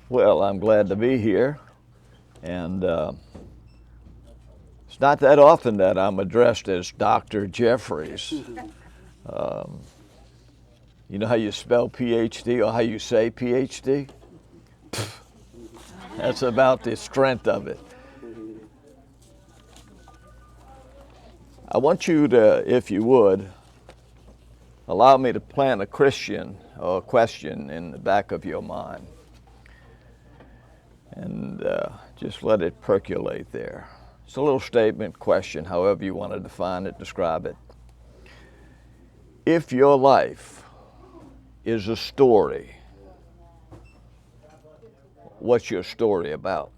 Well, I'm glad to be here, and it's not that often that I'm addressed as Dr. Jeffries. You know how you spell PhD or how you say PhD? That's about the strength of it. I want you to, if you would, allow me to plant a Christian or a question in the back of your mind and just let it percolate there. It's a little statement, question, however you want to define it, describe it. If your life is a story, what's your story about?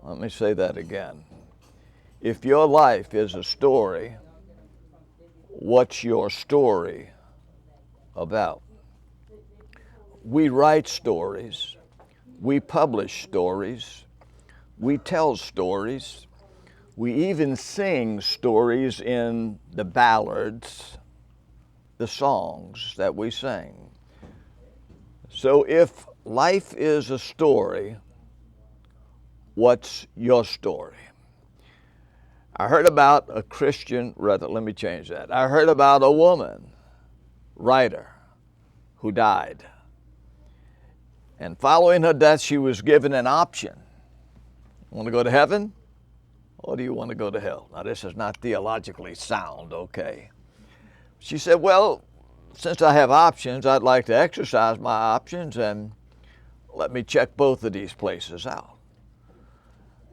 Let me say that again. If your life is a story, what's your story about? We write stories, we publish stories, we tell stories, we even sing stories in the ballads, the songs that we sing. So if life is a story, what's your story? I heard about a Christian, let me change that. I heard about a woman, writer, who died. And following her death, she was given an option. Want to go to heaven? Or do you want to go to hell? Now, this is not theologically sound, okay? She said, well, since I have options, I'd like to exercise my options and let me check both of these places out.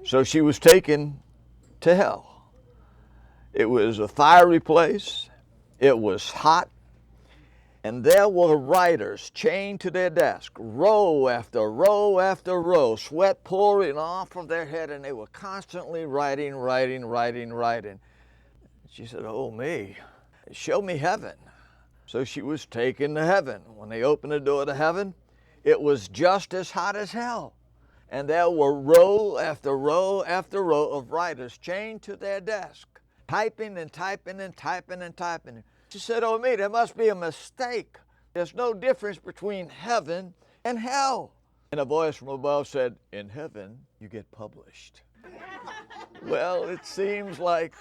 So she was taken to hell. It was a fiery place. It was hot. And there were writers chained to their desk, row after row after row, sweat pouring off of their head, and they were constantly writing. She said, oh me, show me heaven. So she was taken to heaven. When they opened the door to heaven, it was just as hot as hell. And there were row after row after row of writers chained to their desk, typing and typing and typing and typing. She said, oh me, there must be a mistake. There's no difference between heaven and hell. And a voice from above said, in heaven, you get published. Well, it seems like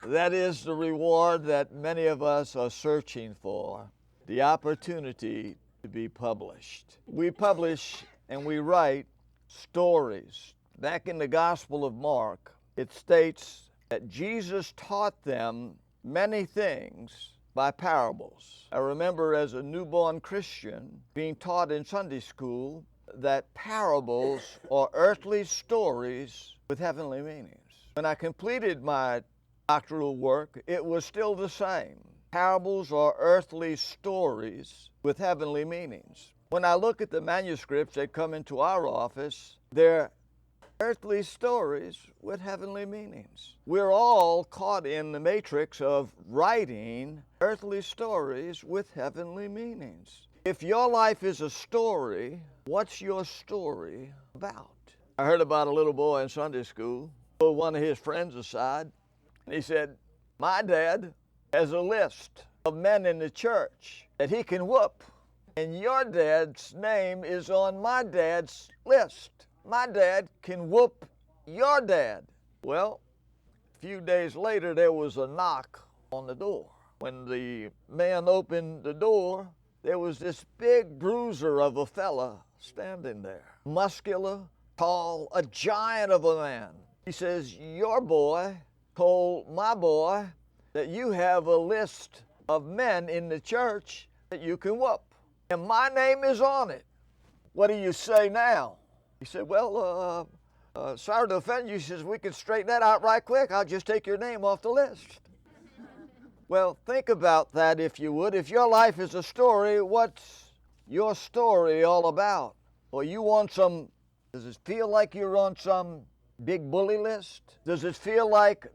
that is the reward that many of us are searching for, the opportunity to be published. We publish and we write stories. Back in the Gospel of Mark, it states that Jesus taught them many things by parables. I remember as a newborn Christian being taught in Sunday school that parables are earthly stories with heavenly meanings. When I completed my doctoral work, it was still the same. Parables are earthly stories with heavenly meanings. When I look at the manuscripts that come into our office, they're earthly stories with heavenly meanings. We're all caught in the matrix of writing earthly stories with heavenly meanings. If your life is a story, what's your story about? I heard about a little boy in Sunday school, pulled one of his friends aside, and he said, my dad has a list of men in the church that he can whoop, and your dad's name is on my dad's list. My dad can whoop your dad. Well, a few days later, there was a knock on the door. When the man opened the door, there was this big bruiser of a fella standing there. Muscular, tall, a giant of a man. He says, your boy told my boy that you have a list of men in the church that you can whoop. And my name is on it. What do you say now? He said, well, sorry to offend you. He says, we can straighten that out right quick. I'll just take your name off the list. Well, think about that if you would. If your life is a story, what's your story all about? Or you on some, does it feel like you're on some big bully list? Does it seem like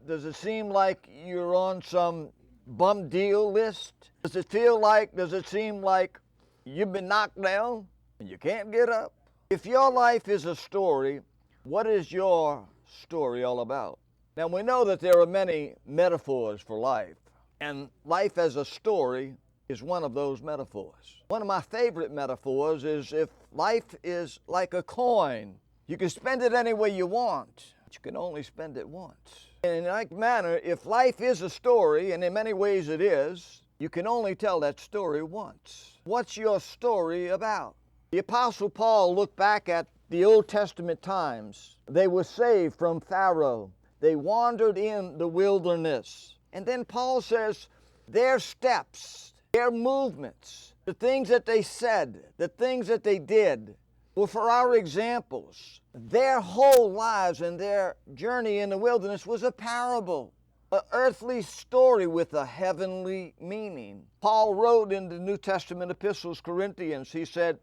you're on some bum deal list? Does it seem like you've been knocked down and you can't get up? If your life is a story, what is your story all about? Now, we know that there are many metaphors for life, and life as a story is one of those metaphors. One of my favorite metaphors is if life is like a coin, you can spend it any way you want, but you can only spend it once. In like manner, if life is a story, and in many ways it is, you can only tell that story once. What's your story about? The Apostle Paul looked back at the Old Testament times. They were saved from Pharaoh. They wandered in the wilderness. And then Paul says their steps, their movements, the things that they said, the things that they did were for our examples. Their whole lives and their journey in the wilderness was a parable, an earthly story with a heavenly meaning. Paul wrote in the New Testament epistles, Corinthians, he said,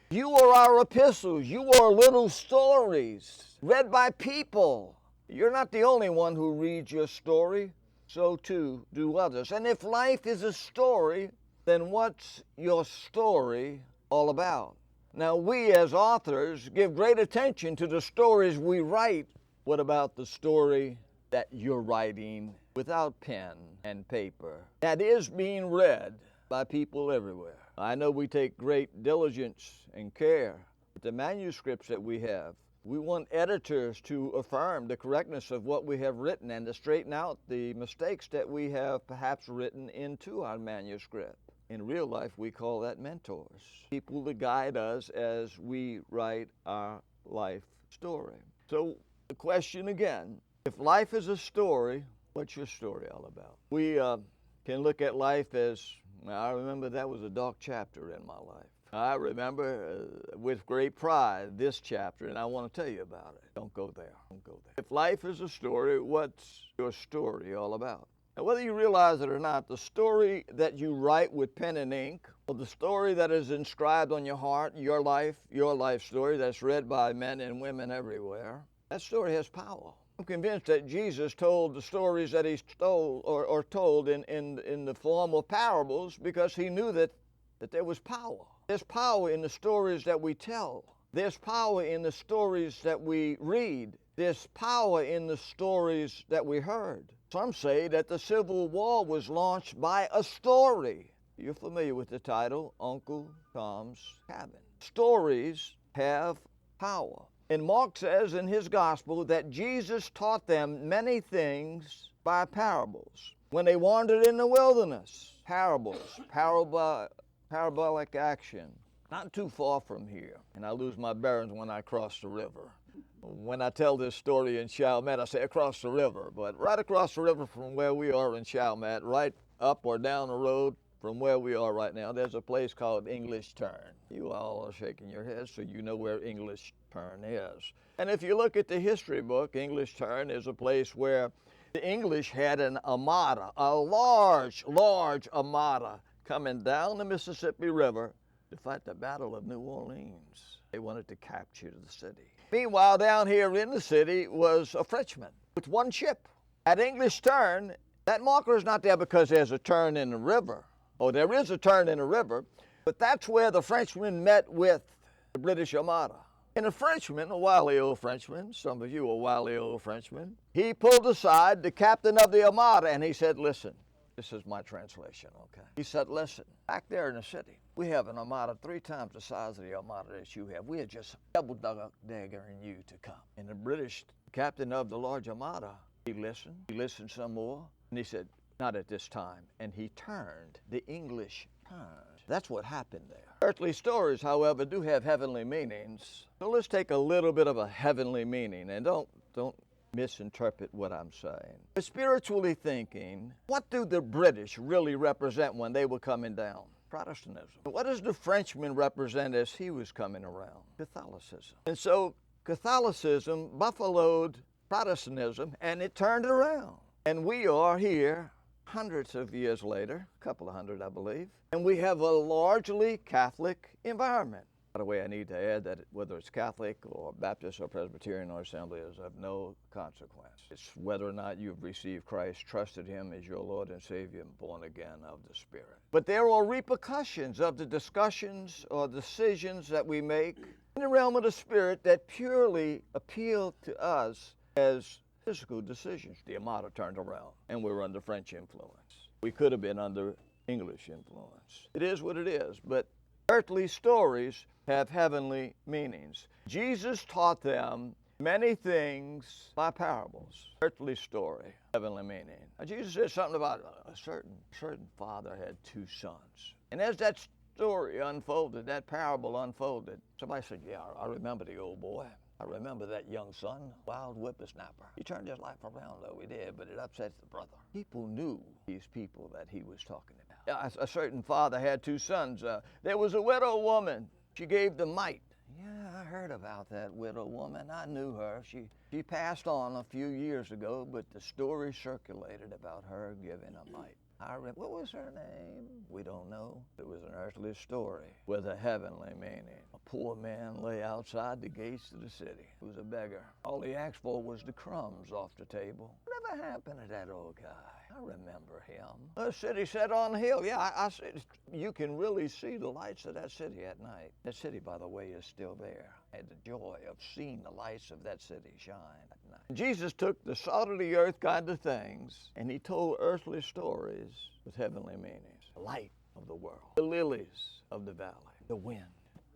"You are our epistles, you are little stories read by people." You're not the only one who reads your story, so too do others. And if life is a story, then what's your story all about? Now, we as authors give great attention to the stories we write. What about the story that you're writing without pen and paper, that is being read by people everywhere? I know we take great diligence and care with the manuscripts that we have. We want editors to affirm the correctness of what we have written and to straighten out the mistakes that we have perhaps written into our manuscript. In real life, we call that mentors, people to guide us as we write our life story. So the question again, if life is a story, what's your story all about? We can look at life as, I remember that was a dark chapter in my life. I remember with great pride this chapter, and I want to tell you about it. Don't go there. Don't go there. If life is a story, what's your story all about? Now, whether you realize it or not, the story that you write with pen and ink, or the story that is inscribed on your heart, your life story that's read by men and women everywhere, that story has power. I'm convinced that Jesus told the stories that he stole or told in the form of parables because he knew that there was power. There's power in the stories that we tell. There's power in the stories that we read. There's power in the stories that we heard. Some say that the Civil War was launched by a story. You're familiar with the title, Uncle Tom's Cabin. Stories have power. And Mark says in his gospel that Jesus taught them many things by parables. When they wandered in the wilderness, parables, parabolic action. Not too far from here, and I lose my bearings when I cross the river. When I tell this story in Chalmette, I say across the river, but right across the river from where we are in Chalmette, right up or down the road from where we are right now, there's a place called English Turn. You all are shaking your heads, so you know where English Turn is. And if you look at the history book, English Turn is a place where the English had an armada, a large armada coming down the Mississippi River to fight the Battle of New Orleans. They wanted to capture the city. Meanwhile, down here in the city was a Frenchman with one ship. At English Turn, that marker is not there because there's a turn in the river. Oh, there is a turn in the river, but that's where the Frenchman met with the British Armada. And the Frenchman, a wily old Frenchman, some of you are wily old Frenchmen, he pulled aside the captain of the Armada and he said, "Listen, this is my translation, okay?" He said, "Listen, back there in the city, we have an armada 3 times the size of the armada that you have. We are just double-daggering you to come." And the British captain of the large armada, he listened some more, and he said, "Not at this time." And he turned. The English turned. That's what happened there. Earthly stories, however, do have heavenly meanings. So let's take a little bit of a heavenly meaning, and don't misinterpret what I'm saying. But spiritually thinking, what do the British really represent when they were coming down? Protestantism. What does the Frenchman represent as he was coming around? Catholicism. And so Catholicism buffaloed Protestantism, and it turned it around. And we are here hundreds of years later, a couple of hundred, I believe, and we have a largely Catholic environment. By the way, I need to add that whether it's Catholic or Baptist or Presbyterian or Assembly is of no consequence. It's whether or not you've received Christ, trusted Him as your Lord and Savior, and born again of the Spirit. But there are repercussions of the discussions or decisions that we make in the realm of the Spirit that purely appeal to us as physical decisions. The Armada turned around, and we were under French influence. We could have been under English influence. It is what it is, but earthly stories have heavenly meanings. Jesus taught them many things by parables. Earthly story, heavenly meaning. Now, Jesus said something about a certain father had two sons. And as that story unfolded, that parable unfolded, somebody said, yeah, I remember the old boy. I remember that young son, wild whippersnapper. He turned his life around, though he did, but it upsets the brother. People knew these people that he was talking about. A certain father had two sons. There was a widow woman. She gave the mite. Yeah, I heard about that widow woman. I knew her. She passed on a few years ago, but the story circulated about her giving a mite. What was her name? We don't know. It was an earthly story with a heavenly meaning. A poor man lay outside the gates of the city. He was a beggar. All he asked for was the crumbs off the table. Whatever happened to that old guy? I remember him. The city set on the hill. Yeah, I said, you can really see the lights of that city at night. That city, by the way, is still there. I had the joy of seeing the lights of that city shine at night. Jesus took the salt of the earth kind of things, and he told earthly stories with heavenly meanings. The light of the world, the lilies of the valley, the wind,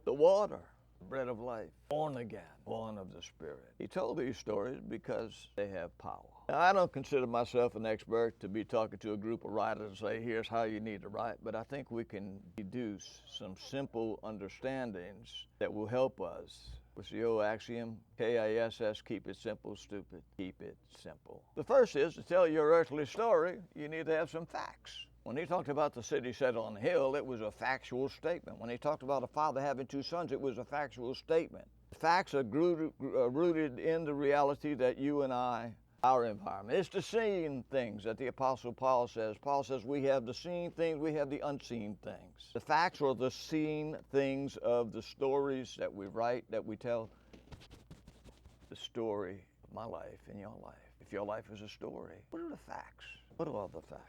the water, the bread of life, born again, born of the Spirit. He told these stories because they have power. Now, I don't consider myself an expert to be talking to a group of writers and say, here's how you need to write, but I think we can deduce some simple understandings that will help us. What's the old axiom? KISS, keep it simple, stupid, keep it simple. The first is, to tell your earthly story, you need to have some facts. When he talked about the city set on a hill, it was a factual statement. When he talked about a father having two sons, it was a factual statement. The facts are rooted in the reality that you and I, our environment. It's the seen things that the Apostle Paul says. Paul says we have the seen things, we have the unseen things. The facts are the seen things of the stories that we write, that we tell. The story of my life and your life. If your life is a story, what are the facts? What are the facts?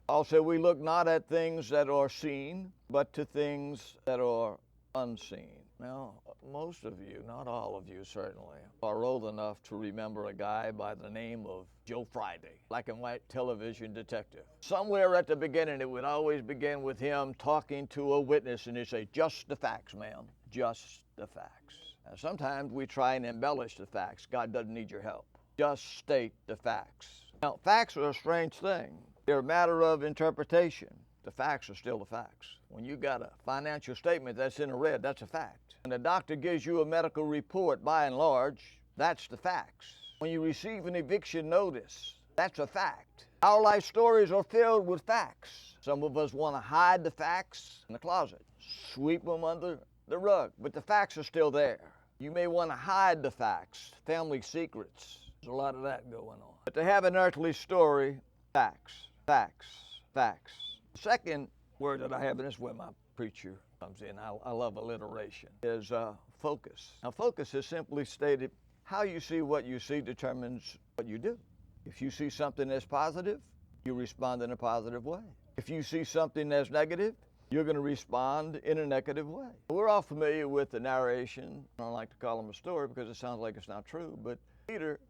Also, we look not at things that are seen, but to things that are unseen. Now, most of you, not all of you certainly, are old enough to remember a guy by the name of Joe Friday, black and white television detective. Somewhere at the beginning, it would always begin with him talking to a witness, and he'd say, just the facts, ma'am, just the facts. Now, sometimes we try and embellish the facts. God doesn't need your help. Just state the facts. Now, facts are a strange thing. They're a matter of interpretation. The facts are still the facts. When you got a financial statement that's in the red, that's a fact. When the doctor gives you a medical report, by and large, that's the facts. When you receive an eviction notice, that's a fact. Our life stories are filled with facts. Some of us want to hide the facts in the closet, sweep them under the rug, but the facts are still there. You may want to hide the facts, family secrets. There's a lot of that going on. But to have an earthly story, facts, facts, facts. The second word that I have, and this is where my preacher comes in, I love alliteration, is focus. Now, focus is simply stated, how you see what you see determines what you do. If you see something that's positive, you respond in a positive way. If you see something that's negative, you're going to respond in a negative way. We're all familiar with the narration. I don't like to call them a story because it sounds like it's not true, but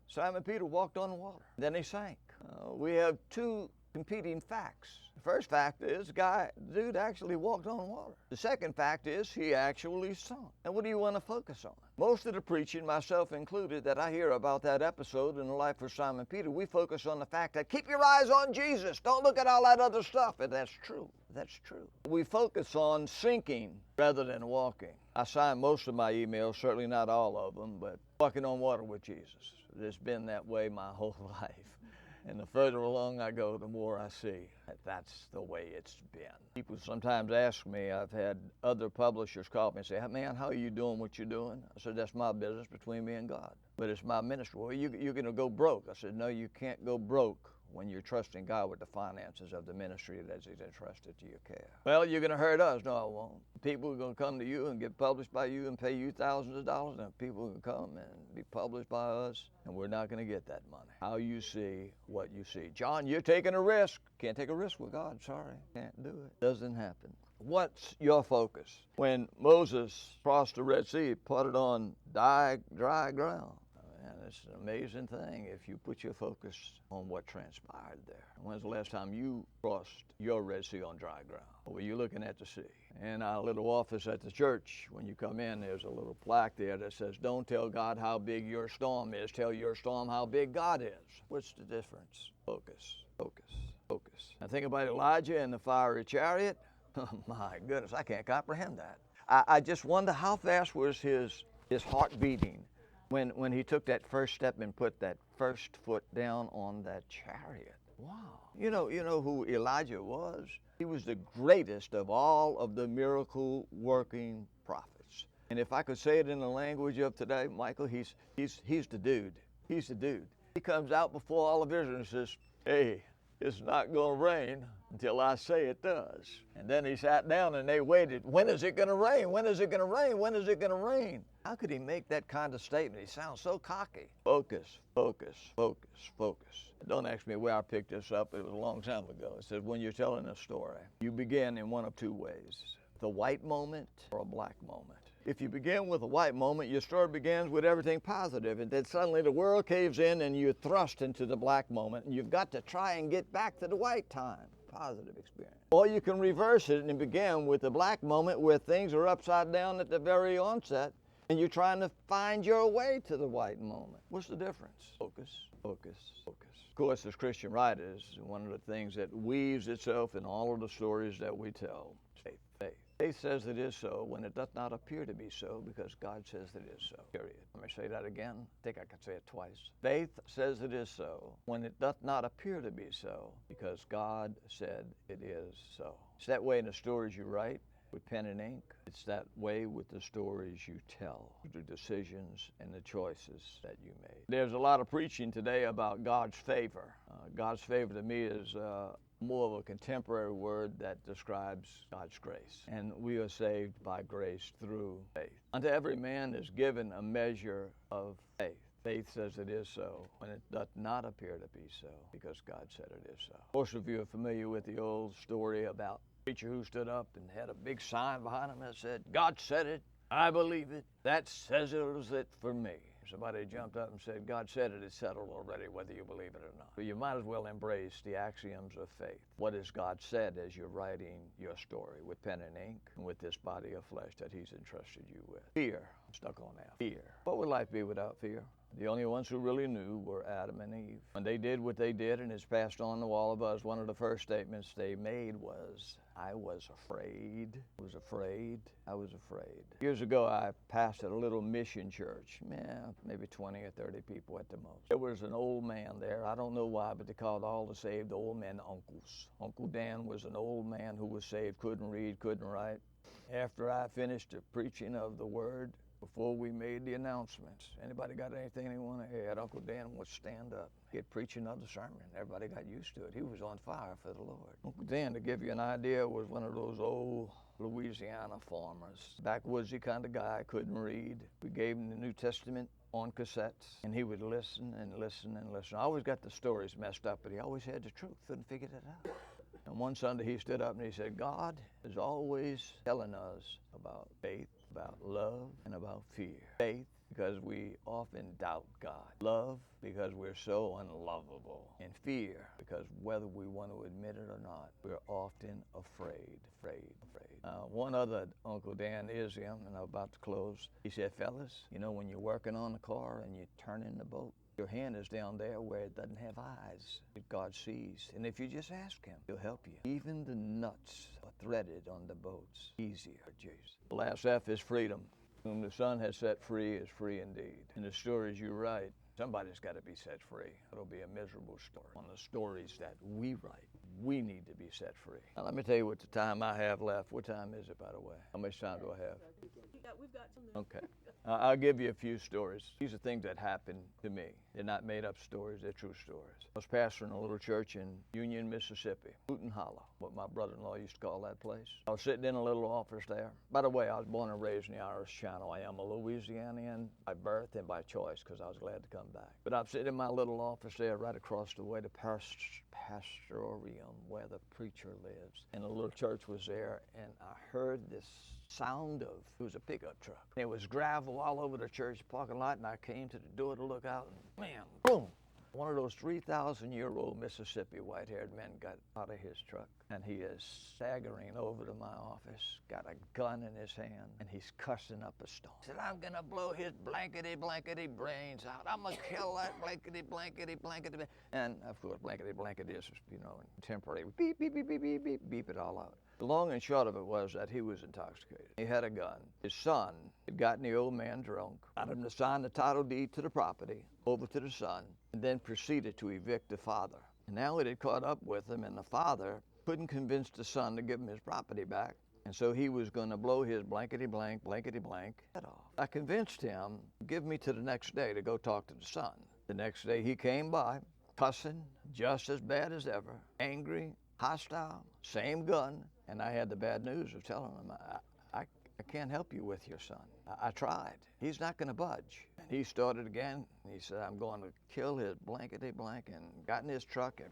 Simon Peter walked on water, then he sank. We have two competing facts. The first fact is dude actually walked on water. The second fact is he actually sunk. And what do you want to focus on? Most of the preaching, myself included, that I hear about that episode in the life of Simon Peter, we focus on the fact that keep your eyes on Jesus. Don't look at all that other stuff. And that's true. That's true. We focus on sinking rather than walking. I sign most of my emails, certainly not all of them, but walking on water with Jesus. It's been that way my whole life. And the further along I go, the more I see that that's the way it's been. People sometimes ask me, I've had other publishers call me and say, man, how are you doing what you're doing? I said, that's my business between me and God. But it's my ministry. Well, you're going to go broke. I said, no, you can't go broke when you're trusting God with the finances of the ministry that He's entrusted to your care. Well, you're going to hurt us. No, I won't. People are going to come to you and get published by you and pay you thousands of dollars, and people can come and be published by us, and we're not going to get that money. How you see what you see. John, you're taking a risk. Can't take a risk with God. Sorry. Can't do it. Doesn't happen. What's your focus? When Moses crossed the Red Sea, he put it on dry ground. And it's an amazing thing if you put your focus on what transpired there. When's the last time you crossed your Red Sea on dry ground? Or were you looking at the sea? In our little office at the church, when you come in, there's a little plaque there that says, don't tell God how big your storm is, tell your storm how big God is. What's the difference? Focus, focus, focus. Now think about Elijah and the fiery chariot. Oh my goodness, I can't comprehend that. I just wonder how fast was his heart beating when he took that first step and put that first foot down on that chariot. Wow. You know who Elijah was? He was the greatest of all of the miracle working prophets. And if I could say it in the language of today, Michael, he's the dude. He's the dude. He comes out before all of Israel and says, hey, it's not going to rain until I say it does. And then he sat down and they waited. When is it going to rain? When is it going to rain? When is it going to rain? How could he make that kind of statement? He sounds so cocky. Focus, focus, focus, focus. Don't ask me where I picked this up. It was a long time ago. It says when you're telling a story, you begin in one of two ways. The white moment or a black moment. If you begin with a white moment, your story begins with everything positive, and then suddenly the world caves in and you're thrust into the black moment, and you've got to try and get back to the white time, positive experience. Or you can reverse it and begin with the black moment where things are upside down at the very onset, and you're trying to find your way to the white moment. What's the difference? Focus, focus, focus. Of course, as Christian writers, one of the things that weaves itself in all of the stories that we tell is faith. Faith. Faith says it is so when it does not appear to be so, because God says it is so, period. Let me say that again. I think I could say it twice. Faith says it is so when it does not appear to be so, because God said it is so. It's that way in the stories you write with pen and ink. It's that way with the stories you tell, the decisions and the choices that you made. There's a lot of preaching today about God's favor. God's favor to me is more of a contemporary word that describes God's grace. And we are saved by grace through faith. Unto every man is given a measure of faith. Faith says it is so when it doth not appear to be so, because God said it is so. Most of you are familiar with the old story about a preacher who stood up and had a big sign behind him that said, God said it, I believe it, that settles it for me. Somebody jumped up and said, God said it, it's settled already, whether you believe it or not. So you might as well embrace the axioms of faith. What has God said as you're writing your story with pen and ink and with this body of flesh that He's entrusted you with? Fear. I'm stuck on that. Fear. What would life be without fear? The only ones who really knew were Adam and Eve. When they did what they did, and it's passed on to all of us, one of the first statements they made was, I was afraid. I was afraid. I was afraid. Years ago, I pastored a little mission church. Maybe 20 or 30 people at the most. There was an old man there. I don't know why, but they called all the saved old men uncles. Uncle Dan was an old man who was saved, couldn't read, couldn't write. After I finished the preaching of the word, before we made the announcements, anybody got anything they want to add? Uncle Dan would stand up. He'd preach another sermon. Everybody got used to it. He was on fire for the Lord. Uncle Dan, to give you an idea, was one of those old Louisiana farmers. Backwoodsy kind of guy, couldn't read. We gave him the New Testament on cassettes, and he would listen and listen and listen. I always got the stories messed up, but he always had the truth, couldn't figure it out. And one Sunday he stood up and he said, God is always telling us about faith, about love, and about fear. Faith, because we often doubt God. Love, because we're so unlovable. And fear, because whether we want to admit it or not, we're often afraid. One other Uncle Dan is him, and I'm about to close. He said, fellas, you know when you're working on the car and you're turning the boat, your hand is down there where it doesn't have eyes that God sees. And if you just ask Him, He'll help you. Even the nuts are threaded on the boats. Easier, Jesus. The last F is freedom. Whom the Son has set free is free indeed. In the stories you write, somebody's got to be set free. It'll be a miserable story. On the stories that we write, we need to be set free. Now, let me tell you what the time I have left. What time is it, by the way? How much time do I have? We've got some. Okay. I'll give you a few stories. These are things that happened to me. They're not made up stories, they're true stories. I was pastoring a little church in Union, Mississippi, Hooten Hollow, what my brother-in-law used to call that place. I was sitting in a little office there. By the way, I was born and raised in the Irish Channel. I am a Louisianian by birth and by choice because I was glad to come back. But I'm sitting in my little office there right across the way to Pastorium. where the preacher lives. And a little church was there, and I heard this sound of, it was a pickup truck. There was gravel all over the church parking lot, and I came to the door to look out, and man, boom! One of those 3,000-year-old Mississippi white-haired men got out of his truck, and he is staggering over to my office, got a gun in his hand, and he's cussing up a storm. He said, I'm gonna blow his blankety brains out. I'm gonna kill that blankety. And of course, blankety is, temporary. Beep, beep, beep, beep, beep, beep, beep it all out. The long and short of it was that he was intoxicated. He had a gun. His son had gotten the old man drunk, got him to sign the title deed to the property over to the son, and then proceeded to evict the father. And now it had caught up with him, and the father couldn't convince the son to give him his property back, and so he was going to blow his blankety blank head off. I convinced him to give me to the next day to go talk to the son. The next day he came by, cussing, just as bad as ever, angry, hostile, same gun, and I had the bad news of telling him, I can't help you with your son. I tried. He's not going to budge. And he started again. He said, I'm going to kill his blankety blank, and got in his truck and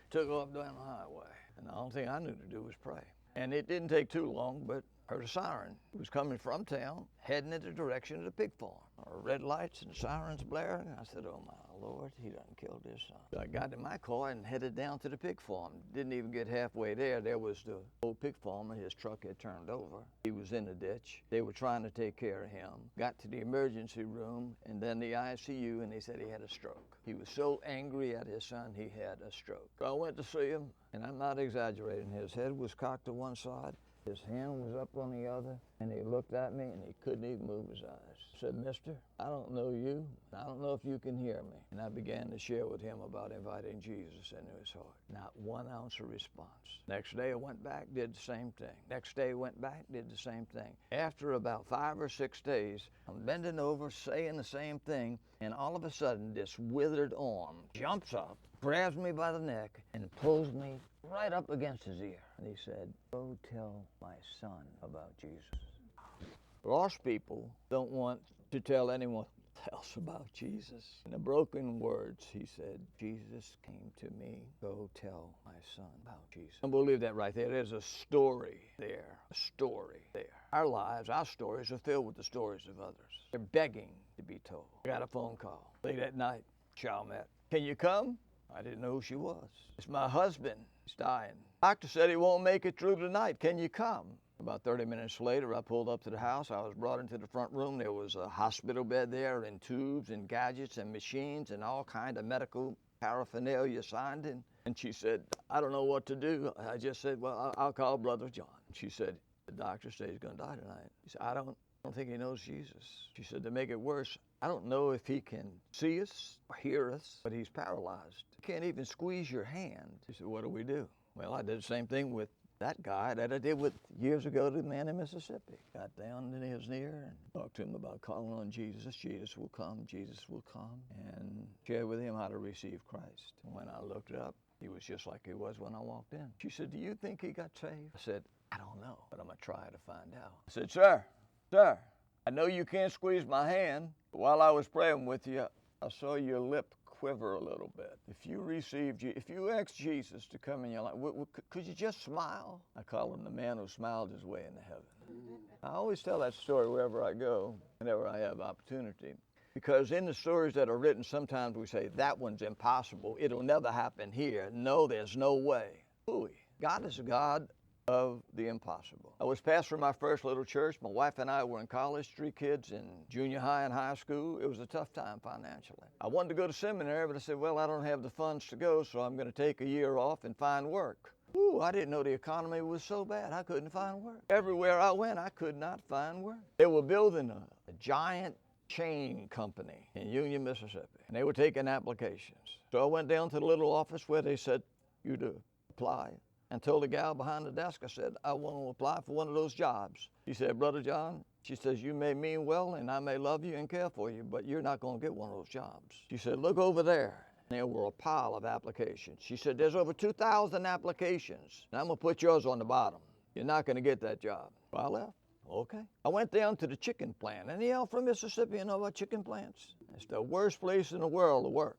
took off down the highway. And the only thing I knew to do was pray. And it didn't take too long, but heard a siren. It was coming from town, heading in the direction of the pig farm. Red lights and sirens blaring. I said, oh my Lord, he done killed his son. So I got in my car and headed down to the pig farm. Didn't even get halfway there. There was the old pig farmer. His truck had turned over. He was in a ditch. They were trying to take care of him. Got to the emergency room and then the ICU, and they said he had a stroke. He was so angry at his son, he had a stroke. So I went to see him, and I'm not exaggerating. His head was cocked to one side. His hand was up on the other, and he looked at me, and he couldn't even move his eyes. I said, mister, I don't know you. I don't know if you can hear me. And I began to share with him about inviting Jesus into his heart. Not 1 ounce of response. Next day I went back, did the same thing. Next day I went back, did the same thing. After about 5 or 6 days, I'm bending over, saying the same thing, and all of a sudden this withered arm jumps up, grabs me by the neck, and pulls me right up against his ear. And he said, go tell my son about Jesus. Lost people don't want to tell anyone else about Jesus. In the broken words, he said, Jesus came to me. Go tell my son about Jesus. And we'll leave that right there. There's a story there. A story there. Our lives, our stories are filled with the stories of others. They're begging to be told. I got a phone call late at night. Chalmette, can you come? I didn't know who she was. It's my husband. He's dying. Doctor said he won't make it through the night. Can you come? About 30 minutes later, I pulled up to the house. I was brought into the front room. There was a hospital bed there, and tubes and gadgets and machines and all kind of medical paraphernalia signed in. And she said, I don't know what to do. I just said, well, I'll call Brother John. She said, the doctor said he's going to die tonight. He said, I don't think he knows Jesus. She said, to make it worse, I don't know if he can see us or hear us, but he's paralyzed. He can't even squeeze your hand. She said, what do we do? Well, I did the same thing with that guy that I did with years ago to the man in Mississippi. Got down to his ear and talked to him about calling on Jesus. Jesus will come, and shared with him how to receive Christ. And when I looked up, he was just like he was when I walked in. She said, do you think he got saved? I said, I don't know, but I'm gonna try to find out. I said, sir, I know you can't squeeze my hand, but while I was praying with you, I saw your lip quiver a little bit. If you asked Jesus to come in your life, could you just smile? I call him the man who smiled his way into heaven. I always tell that story wherever I go, whenever I have opportunity. Because in the stories that are written, sometimes we say, that one's impossible. It'll never happen here. No, there's no way. Ooh, God is a God of the impossible. I was pastoring my first little church. My wife and I were in college, 3 kids in junior high and high school. It was a tough time financially. I wanted to go to seminary, but I said, well, I don't have the funds to go, so I'm going to take a year off and find work. Ooh, I didn't know the economy was so bad. I couldn't find work. Everywhere I went, I could not find work. They were building a giant chain company in Union, Mississippi, and they were taking applications. So I went down to the little office where they said, you to apply, and told the gal behind the desk, I said, I want to apply for one of those jobs. She said, Brother John, she says, you may mean well and I may love you and care for you, but you're not going to get one of those jobs. She said, look over there. There were a pile of applications. She said, there's over 2,000 applications, and I'm going to put yours on the bottom. You're not going to get that job. So I left. Okay. I went down to the chicken plant. Any of y'all from Mississippi, you know about chicken plants? It's the worst place in the world to work.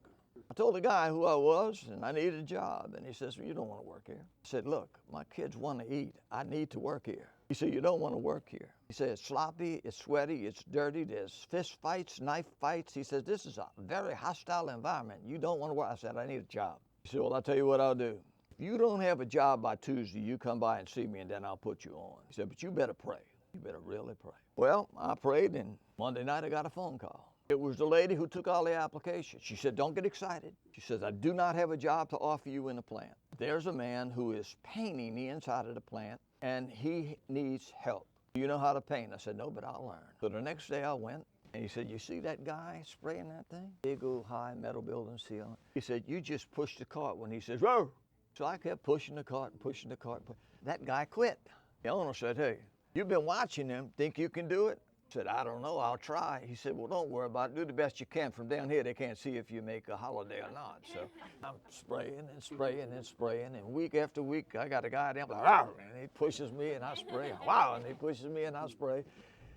I told the guy who I was and I needed a job. And he says, well, you don't want to work here. I said, look, my kids want to eat. I need to work here. He said, you don't want to work here. He said, it's sloppy, it's sweaty, it's dirty, there's fist fights, knife fights. He says, this is a very hostile environment. You don't want to work. I said, I need a job. He said, well, I'll tell you what I'll do. If you don't have a job by Tuesday, you come by and see me and then I'll put you on. He said, but you better pray. You better really pray. Well, I prayed and Monday night I got a phone call. It was the lady who took all the applications. She said, don't get excited. She says, I do not have a job to offer you in the plant. There's a man who is painting the inside of the plant and he needs help. Do you know how to paint? I said, no, but I'll learn. So the next day I went and he said, you see that guy spraying that thing? Big old high metal building ceiling. He said, you just push the cart when he says, whoa. So I kept pushing the cart and pushing the cart. That guy quit. The owner said, hey, you've been watching him. Think you can do it? I said, I don't know, I'll try. He said, well, don't worry about it. Do the best you can. From down here, they can't see if you make a holiday or not. So I'm spraying and spraying and spraying. And week after week, I got a guy down, like, wow, and he pushes me and I spray. Wow, and he pushes me and I spray.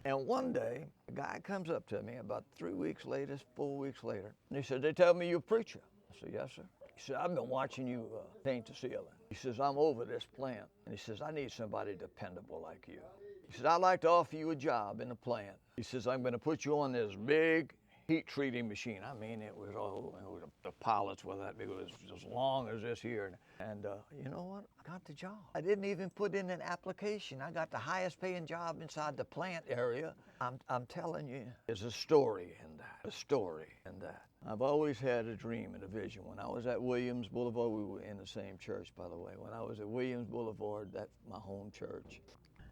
And one day, a guy comes up to me about 3 weeks later, 4 weeks later, and he said, they tell me you're a preacher. I said, yes, sir. He said, I've been watching you paint the ceiling. He says, I'm over this plant. And he says, I need somebody dependable like you. He said, I'd like to offer you a job in the plant. He says, I'm going to put you on this big heat treating machine. I mean, the pilots were that big. It was as long as this here. And you know what? I got the job. I didn't even put in an application. I got the highest paying job inside the plant area. I'm telling you, there's a story in that, a story in that. I've always had a dream and a vision. When I was at Williams Boulevard, we were in the same church, by the way. When I was at Williams Boulevard, that's my home church.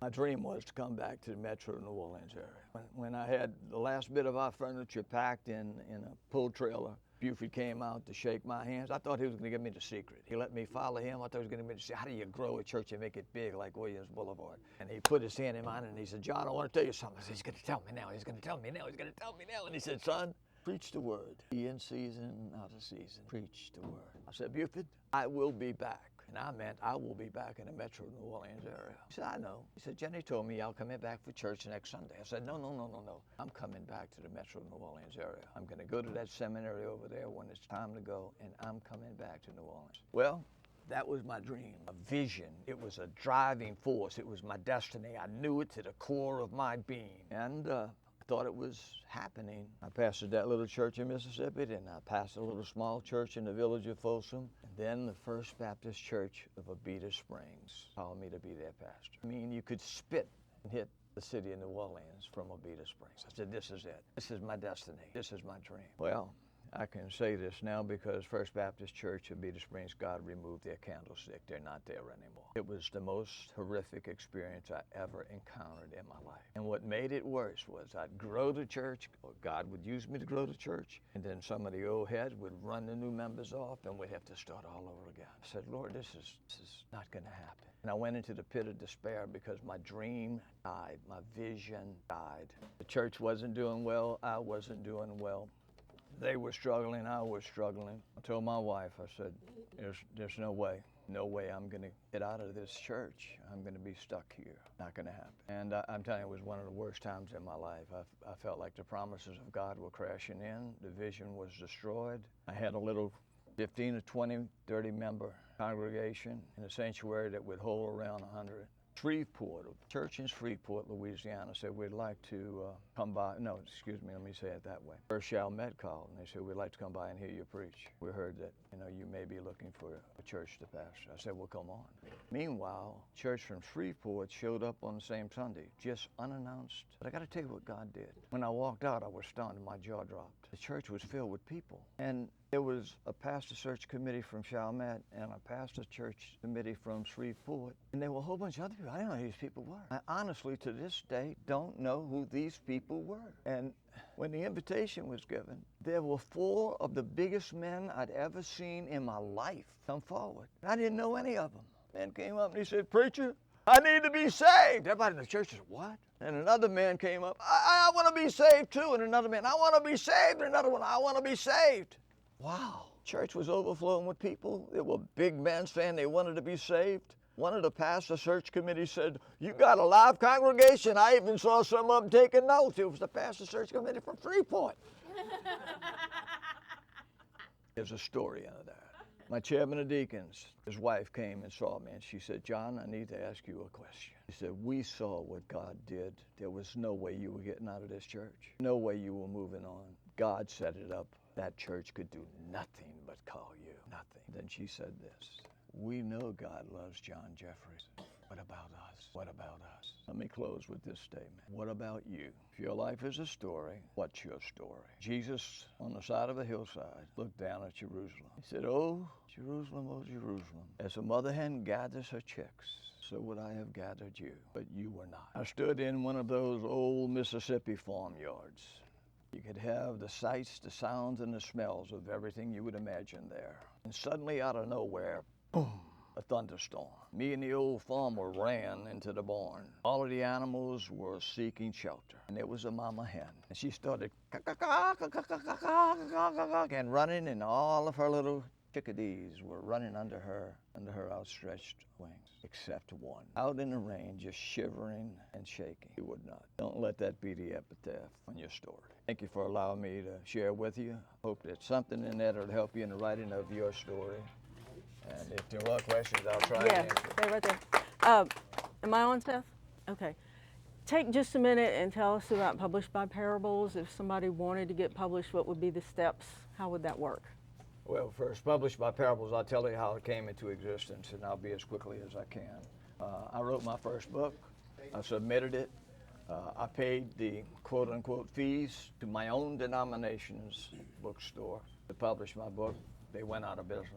My dream was to come back to the metro New Orleans area. When I had the last bit of our furniture packed in a pull trailer, Buford came out to shake my hands. I thought he was going to give me the secret. He let me follow him. I thought he was going to give me the secret. How do you grow a church and make it big like Williams Boulevard? And he put his hand in mine and he said, John, I want to tell you something. I said, he's going to tell me now. He's going to tell me now. He's going to tell me now. And he said, son, preach the word. Be in season, out of season. Preach the word. I said, Buford, I will be back. And I meant I will be back in the metro New Orleans area. He said, I know. He said, Jenny told me I'll come in back for church next Sunday. I said, no. I'm coming back to the metro New Orleans area. I'm going to go to that seminary over there when it's time to go, and I'm coming back to New Orleans. Well, that was my dream, a vision. It was a driving force. It was my destiny. I knew it to the core of my being. And I thought it was happening. I pastored that little church in Mississippi, and I pastored a little small church in the village of Folsom, and then the First Baptist Church of Abita Springs called me to be their pastor. I mean, you could spit and hit the city of New Orleans from Abita Springs. I said, this is it. This is my destiny. This is my dream. Well, I can say this now because First Baptist Church of Abita Springs, God removed their candlestick. They're not there anymore. It was the most horrific experience I ever encountered in my life. And what made it worse was I'd grow the church, or God would use me to grow the church, and then some of the old heads would run the new members off and we'd have to start all over again. I said, Lord, this is not going to happen. And I went into the pit of despair because my dream died, my vision died. The church wasn't doing well, I wasn't doing well. They were struggling, I was struggling. I told my wife, I said, there's no way I'm going to get out of this church. I'm going to be stuck here. Not going to happen. And I'm telling you, it was one of the worst times in my life. I felt like the promises of God were crashing in. The vision was destroyed. I had a little 15 to 20, 30 member congregation in a sanctuary that would hold around 100. Shreveport, a church in Shreveport, Louisiana, said, we'd like to come by. No, excuse me, let me say it that way. First Chalmette called, and they said, we'd like to come by and hear you preach. We heard that, you may be looking for a church to pastor. I said, well, come on. Meanwhile, church from Shreveport showed up on the same Sunday, just unannounced. But I got to tell you what God did. When I walked out, I was stunned and my jaw dropped. The church was filled with people. And there was a pastor search committee from Chalmette and a pastor church committee from Shreveport. And there were a whole bunch of other people. I didn't know who these people were. I honestly, to this day, don't know who these people were. And when the invitation was given, there were 4 of the biggest men I'd ever seen in my life come forward. I didn't know any of them. Man came up and he said, preacher, I need to be saved. Everybody in the church said, what? And another man came up, I want to be saved too. And another man, I want to be saved. And another one, I want to be saved. Wow. Church was overflowing with people. There were big men saying they wanted to be saved. One of the pastor search committee said, you got a live congregation. I even saw some of them taking notes. It was the pastor search committee from Freeport. There's a story in there. My chairman of deacons, his wife came and saw me, and she said, John, I need to ask you a question. She said, we saw what God did. There was no way you were getting out of this church. No way you were moving on. God set it up. That church could do nothing but call you. Nothing. Then she said this, we know God loves John Jeffries. What about us? What about us? Let me close with this statement. What about you? If your life is a story, what's your story? Jesus, on the side of a hillside, looked down at Jerusalem. He said, oh, Jerusalem, oh, Jerusalem. As a mother hen gathers her chicks, so would I have gathered you, but you were not. I stood in one of those old Mississippi farmyards. You could have the sights, the sounds, and the smells of everything you would imagine there. And suddenly, out of nowhere, boom, a thunderstorm. Me and the old farmer ran into the barn. All of the animals were seeking shelter, and it was a mama hen. And she started and running, and all of her little chickadees were running under her outstretched wings, except one. Out in the rain, just shivering and shaking. You would not. Don't let that be the epitaph on your story. Thank you for allowing me to share with you. Hope that something in that will help you in the writing of your story. And if there are questions, I'll try to answer. Stay right there. Am I on, Seth? Okay. Take just a minute and tell us about Published by Parables. If somebody wanted to get published, what would be the steps? How would that work? Well, first, Published by Parables, I'll tell you how it came into existence, and I'll be as quickly as I can. I wrote my first book. I submitted it. I paid the quote-unquote fees to my own denomination's bookstore to publish my book. They went out of business.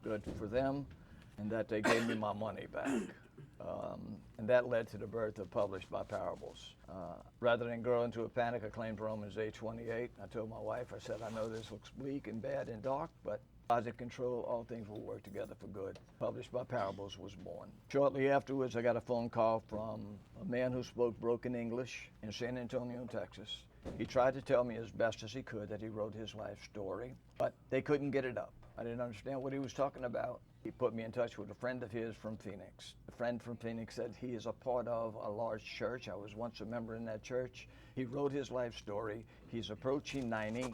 Good for them, and that they gave me my money back. And that led to the birth of Published by Parables. Rather than grow into a panic, I claimed Romans 8:28. I told my wife, I said, I know this looks bleak and bad and dark, but God's in control, all things will work together for good. Published by Parables was born. Shortly afterwards, I got a phone call from a man who spoke broken English in San Antonio, Texas. He tried to tell me as best as he could that he wrote his life story, but they couldn't get it up. I didn't understand what he was talking about. He put me in touch with a friend of his from Phoenix. A friend from Phoenix said he is a part of a large church. I was once a member in that church. He wrote his life story. He's approaching 90.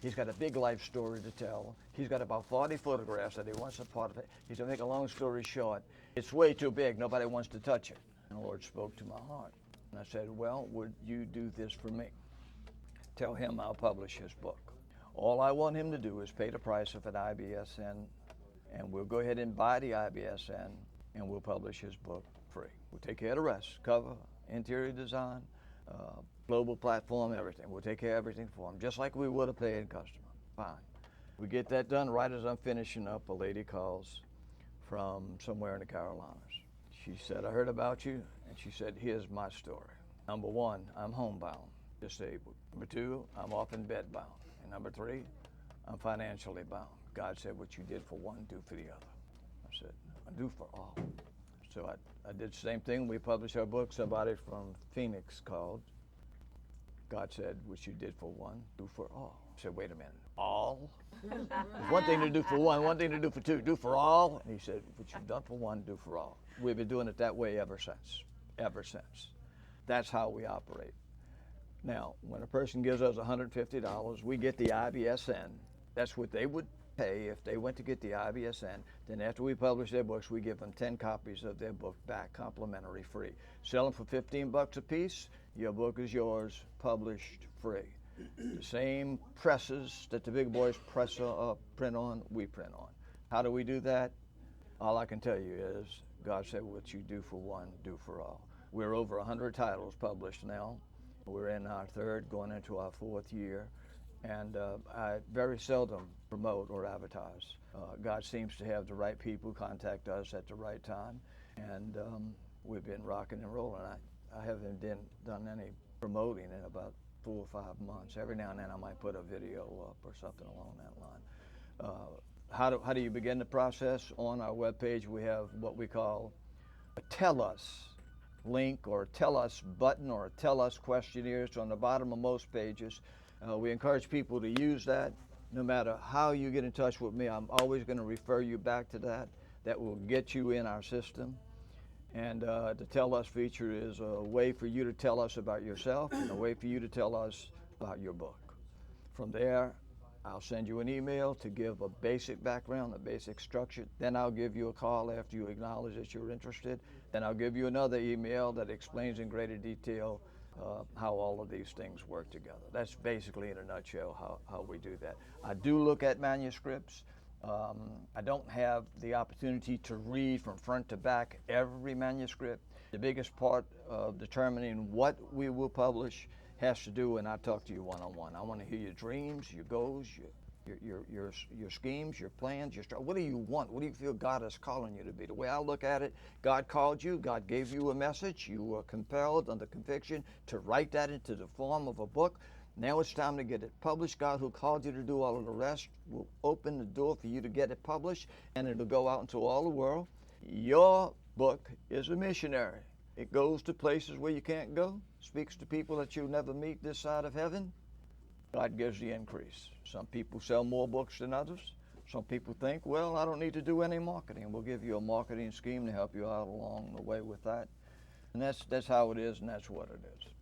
He's got a big life story to tell. He's got about 40 photographs that he wants a part of it. He's gonna make a long story short. It's way too big. Nobody wants to touch it. And the Lord spoke to my heart. And I said, well, would you do this for me? Tell him I'll publish his book. All I want him to do is pay the price of an IBSN, and we'll go ahead and buy the IBSN, and we'll publish his book free. We'll take care of the rest, cover, interior design, global platform, everything. We'll take care of everything for him, just like we would a paying customer. Fine. We get that done right as I'm finishing up. A lady calls from somewhere in the Carolinas. She said, I heard about you, and she said, here's my story. Number one, I'm homebound, disabled. Number two, I'm often bedbound. And number three, I'm financially bound. God said, what you did for one, do for the other. I said, I do for all. So I did the same thing. We published our book. Somebody from Phoenix called. God said, what you did for one, do for all. I said, wait a minute, all? There's one thing to do for one thing to do for two, do for all? And he said, what you've done for one, do for all. We've been doing it that way ever since. That's how we operate. Now, when a person gives us $150, we get the IBSN. That's what they would pay if they went to get the IBSN. Then after we publish their books, we give them 10 copies of their book back, complimentary, free. Sell them for $15 a piece. Your book is yours, published free. The same presses that the big boys print on, we print on. How do we do that? All I can tell you is God said, what you do for one, do for all. We're over 100 titles published now. We're in our third, going into our fourth year, and I very seldom promote or advertise. God seems to have the right people contact us at the right time, and we've been rocking and rolling. I haven't done any promoting in about 4 or 5 months. Every now and then I might put a video up or something along that line. How do you begin the process? On our webpage, we have what we call a Tell Us link, or Tell Us button, or Tell Us questionnaires on the bottom of most pages. We encourage people to use that. No matter how you get in touch with me, I'm always going to refer you back to that. That will get you in our system. And the Tell Us feature is a way for you to tell us about yourself and a way for you to tell us about your book. From there, I'll send you an email to give a basic background, a basic structure. Then I'll give you a call after you acknowledge that you're interested. Then I'll give you another email that explains in greater detail how all of these things work together. That's basically, in a nutshell, how we do that. I do look at manuscripts. I don't have the opportunity to read from front to back every manuscript. The biggest part of determining what we will publish has to do, and I talk to you one-on-one. I want to hear your dreams, your goals, your schemes, your plans, what do you want? What do you feel God is calling you to be? The way I look at it, God called you, God gave you a message, you were compelled under conviction to write that into the form of a book. Now it's time to get it published. God, who called you to do all of the rest, will open the door for you to get it published, and it'll go out into all the world. Your book is a missionary. It goes to places where you can't go, speaks to people that you'll never meet this side of heaven. God gives the increase. Some people sell more books than others. Some people think, well, I don't need to do any marketing. We'll give you a marketing scheme to help you out along the way with that. And that's how it is, and that's what it is.